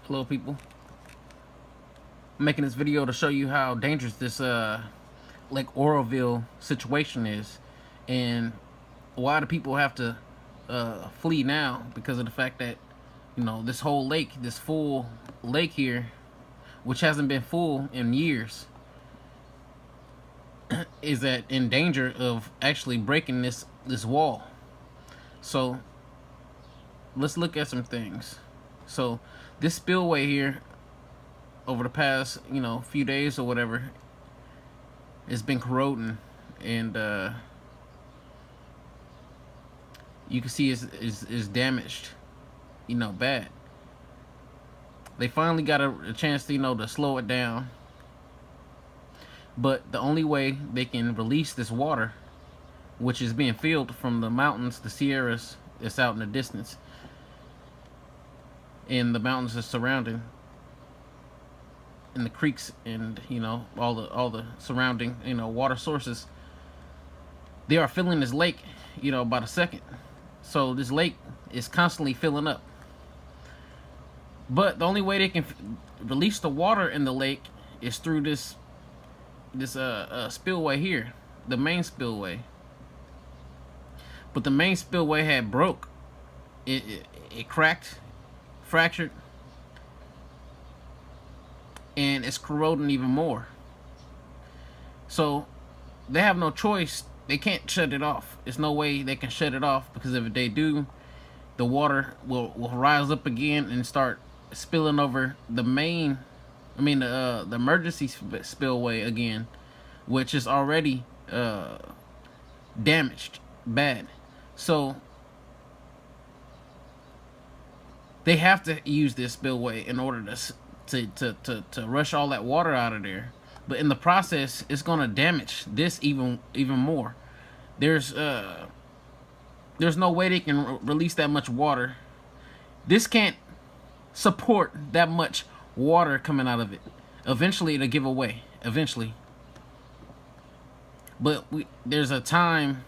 Hello people. I'm making this video to show you how dangerous this Lake Oroville situation is, and why do people have to flee now, because of the fact that, you know, this whole lake, this full lake here, which hasn't been full in years, is in danger of actually breaking this wall. So let's look at some things. So this spillway here, over the past, few days or whatever, it's been corroding, and you can see it's damaged, bad. They finally got a chance to, to slow it down, but the only way they can release this water, which is being filled from the mountains, the Sierras that's out in the distance, and the mountains are surrounding, and the creeks, and all the surrounding water sources, they are filling this lake by the second. So this lake is constantly filling up, but the only way they can release the water in the lake is through this spillway here, the main spillway. But the main spillway had broke. It cracked, fractured, and it's corroding even more. So they have no choice. They can't shut it off. There's no way they can shut it off, because if they do, the water will rise up again and start spilling over the main, the emergency spillway again, which is already damaged bad. So they have to use this spillway in order to rush all that water out of there. But in the process, it's gonna damage this even more. There's no way they can release that much water. This can't support that much water coming out of it. Eventually it'll give away, eventually. But there's a time.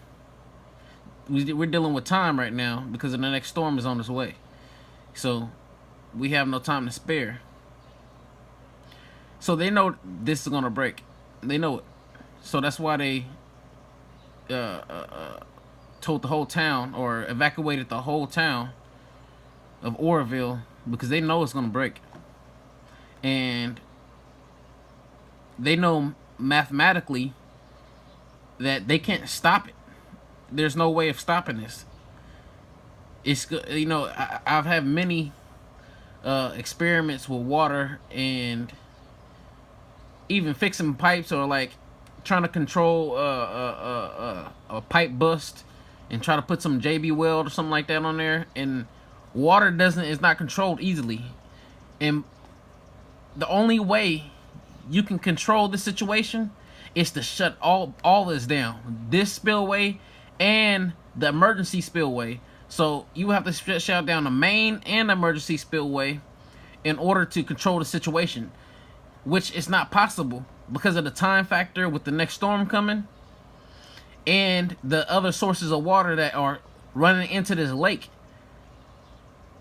We're dealing with time right now, because the next storm is on its way. So we have no time to spare. So they know this is gonna break. They know it. So that's why they told the whole town, or evacuated the whole town of Oroville, because they know it's gonna break. And they know mathematically that they can't stop it. There's no way of stopping this. It's, I've had many experiments with water, and even fixing pipes, or like trying to control a pipe bust and try to put some JB weld or something like that on there, and water is not controlled easily. And the only way you can control the situation is to shut all this down, this spillway and the emergency spillway. So you have to shut down the main and the emergency spillway in order to control the situation, which is not possible because of the time factor with the next storm coming, and the other sources of water that are running into this lake.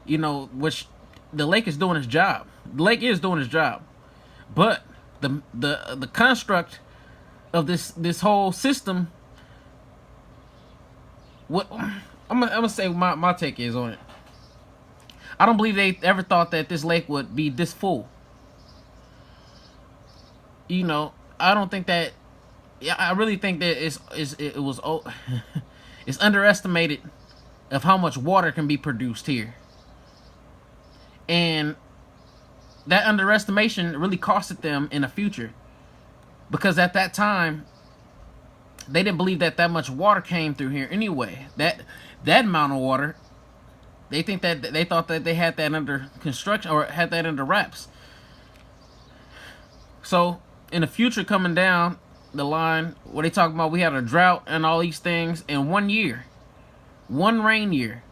Which the lake is doing its job. The lake is doing its job, but the construct of this whole system. What I'm gonna say, my take is on it. I don't believe they ever thought that this lake would be this full. I don't think that. Yeah, I really think that it was it's underestimated of how much water can be produced here, and that underestimation really costed them in the future, because at that time they didn't believe that much water came through here anyway. That amount of water, they thought that they had that under construction, or had that under wraps. So in the future, coming down the line, what they talking about, we had a drought and all these things in 1 year, one rain year.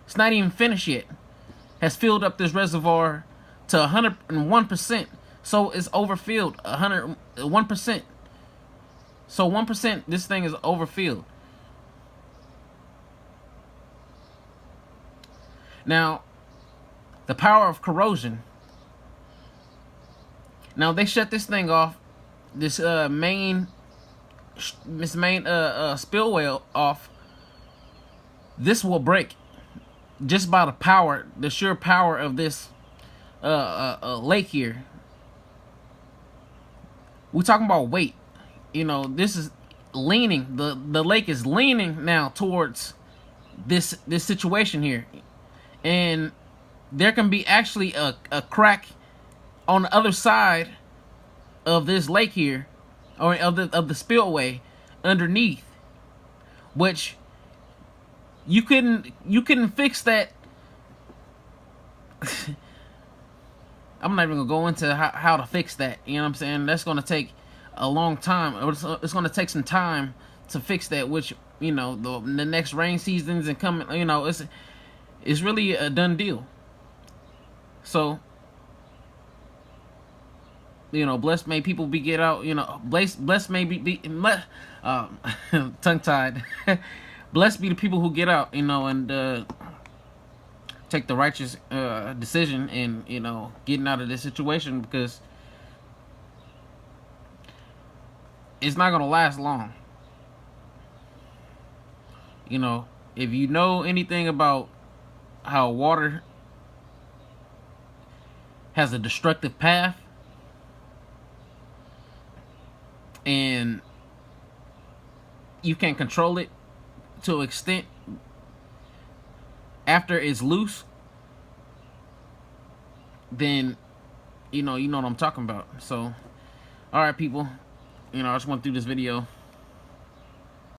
It's not even finished yet. Has filled up this reservoir to 101%. So it's overfilled 101%. So 1%, this thing is overfilled. Now, The power of corrosion. Now they shut this thing off, this main spillway off. This will break just by the power, the sheer power of this lake here. We're talking about weight. You know, this is leaning. The lake is leaning now towards this situation here, and there can be actually a crack on the other side of this lake here, or of the spillway underneath, which you couldn't fix that. I'm not even gonna go into how to fix that. You know what I'm saying? That's gonna take a long time. It's gonna take some time to fix that. Which, you know, the next rain seasons and coming. You know, it's really a done deal. So, you know, blessed may people be get out. You know, blessed may be tongue tied. Blessed be the people who get out. You know, and take the righteous decision in, you know, getting out of this situation, because it's not gonna last long. You know, if you know anything about how water has a destructive path, and you can control it to an extent after it's loose, then you know what I'm talking about. So, all right, people, you know, I just went through this video.